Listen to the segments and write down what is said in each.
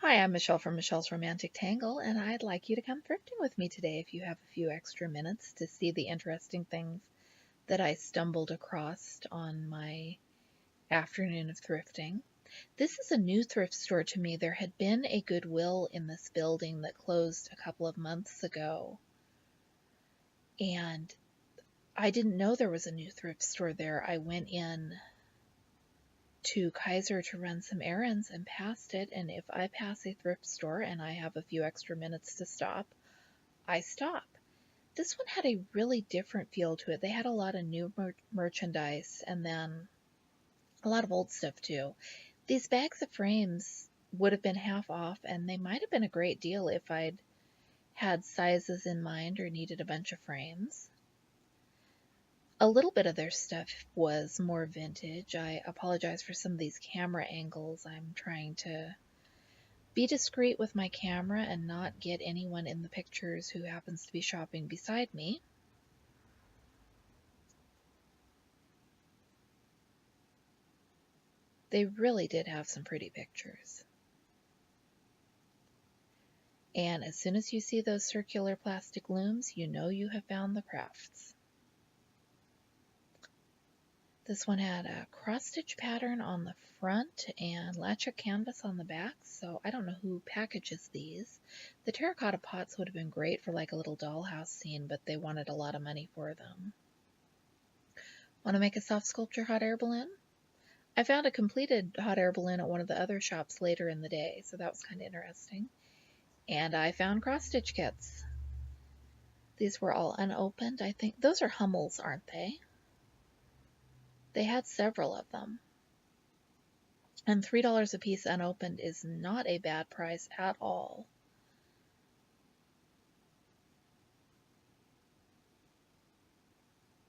Hi, I'm Michelle from Michelle's Romantic Tangle, and I'd like you to come thrifting with me today if you have a few extra minutes to see the interesting things that I stumbled across on my afternoon of thrifting. This is a new thrift store to me. There had been a Goodwill in this building that closed a couple of months ago, and I didn't know there was a new thrift store there. I went in to Kaiser to run some errands and passed it, and if I pass a thrift store and I have a few extra minutes to stop, I stop. This one had a really different feel to it. They had a lot of new merchandise and then a lot of old stuff too. These bags of frames would have been half off, and they might have been a great deal if I'd had sizes in mind or needed a bunch of frames. A little bit of their stuff was more vintage. I apologize for some of these camera angles. I'm trying to be discreet with my camera and not get anyone in the pictures who happens to be shopping beside me. They really did have some pretty pictures. And as soon as you see those circular plastic looms, you know you have found the crafts. This one had a cross-stitch pattern on the front and latchwork canvas on the back, so I don't know who packages these. The terracotta pots would have been great for like a little dollhouse scene, but they wanted a lot of money for them. Want to make a soft sculpture hot air balloon? I found a completed hot air balloon at one of the other shops later in the day, so that was kind of interesting. And I found cross-stitch kits. These were all unopened. I think those are Hummels, aren't they? They had several of them. And $3 a piece unopened is not a bad price at all.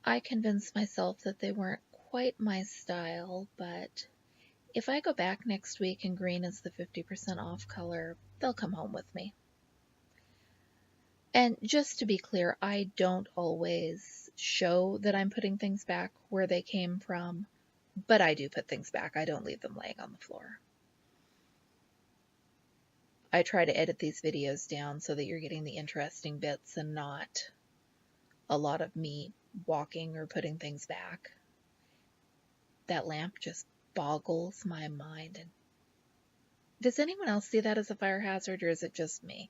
I convinced myself that they weren't quite my style, but if I go back next week and green is the 50% off color, they'll come home with me. And just to be clear, I don't always show that I'm putting things back where they came from, but I do put things back. I don't leave them laying on the floor. I try to edit these videos down so that you're getting the interesting bits and not a lot of me walking or putting things back. That lamp just boggles my mind. And does anyone else see that as a fire hazard, or is it just me?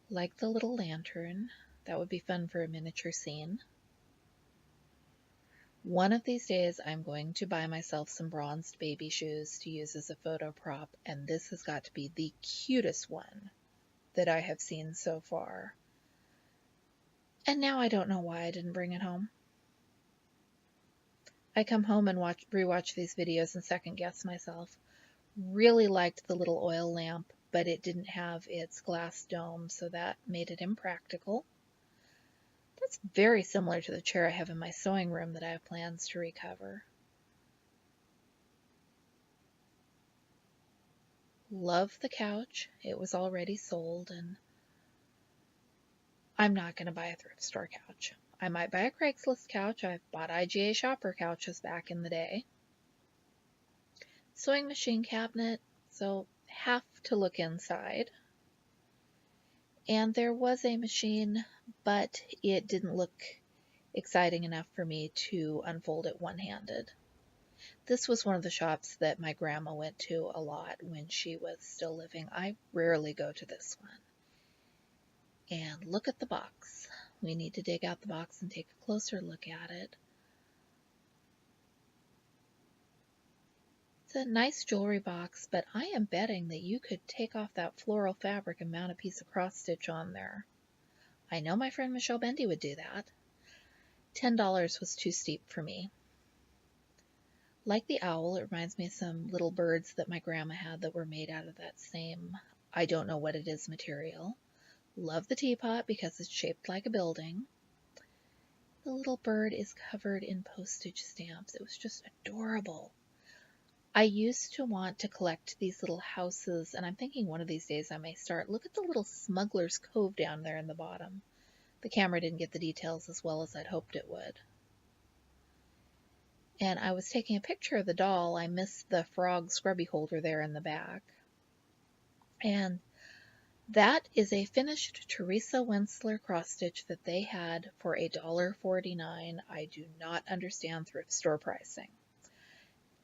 Like the little lantern. That would be fun for a miniature scene. One of these days I'm going to buy myself some bronzed baby shoes to use as a photo prop, and this has got to be the cutest one that I have seen so far. And now I don't know why I didn't bring it home. I come home and rewatch these videos and second guess myself. Really liked the little oil lamp, but it didn't have its glass dome, so that made it impractical. That's very similar to the chair I have in my sewing room that I have plans to recover. Love the couch. It was already sold, and I'm not going to buy a thrift store couch. I might buy a Craigslist couch. I've bought IGA shopper couches back in the day. Sewing machine cabinet, so have to look inside. And there was a machine, but it didn't look exciting enough for me to unfold it one-handed. This was one of the shops that my grandma went to a lot when she was still living. I rarely go to this one. And look at the box. We need to dig out the box and take a closer look at it. It's a nice jewelry box, but I am betting that you could take off that floral fabric and mount a piece of cross stitch on there. I know my friend Michelle Bendy would do that. $10 was too steep for me. Like the owl, it reminds me of some little birds that my grandma had that were made out of that same, I don't know what it is, material. Love the teapot because it's shaped like a building. The little bird is covered in postage stamps. It was just adorable. I used to want to collect these little houses, and I'm thinking one of these days I may start. Look at the little Smuggler's Cove down there in the bottom. The camera didn't get the details as well as I'd hoped it would. And I was taking a picture of the doll. I missed the frog scrubby holder there in the back. And that is a finished Teresa Wentzler cross stitch that they had for $1.49. I do not understand thrift store pricing.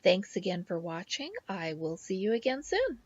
Thanks again for watching. I will see you again soon.